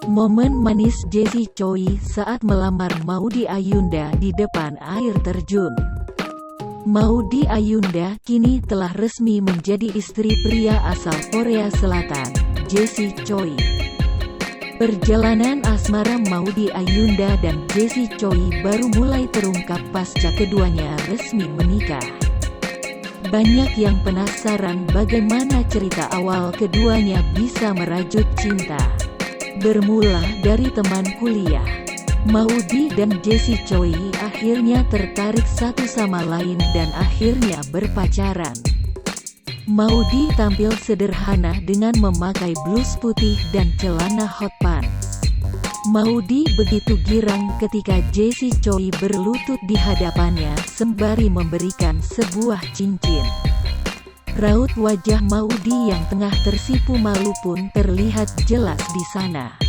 Momen manis Jessie Choi saat melamar Maudy Ayunda di depan air terjun. Maudy Ayunda kini telah resmi menjadi istri pria asal Korea Selatan, Jessie Choi. Perjalanan asmara Maudy Ayunda dan Jessie Choi baru mulai terungkap pasca keduanya resmi menikah. Banyak yang penasaran bagaimana cerita awal keduanya bisa merajut cinta. Bermula dari teman kuliah, Maudy dan Jessie Choi akhirnya tertarik satu sama lain dan akhirnya berpacaran. Maudy tampil sederhana dengan memakai blus putih dan celana hot pants. Maudy begitu girang ketika Jessie Choi berlutut di hadapannya sembari memberikan sebuah cincin. Raut wajah Maudy yang tengah tersipu malu pun terlihat jelas di sana.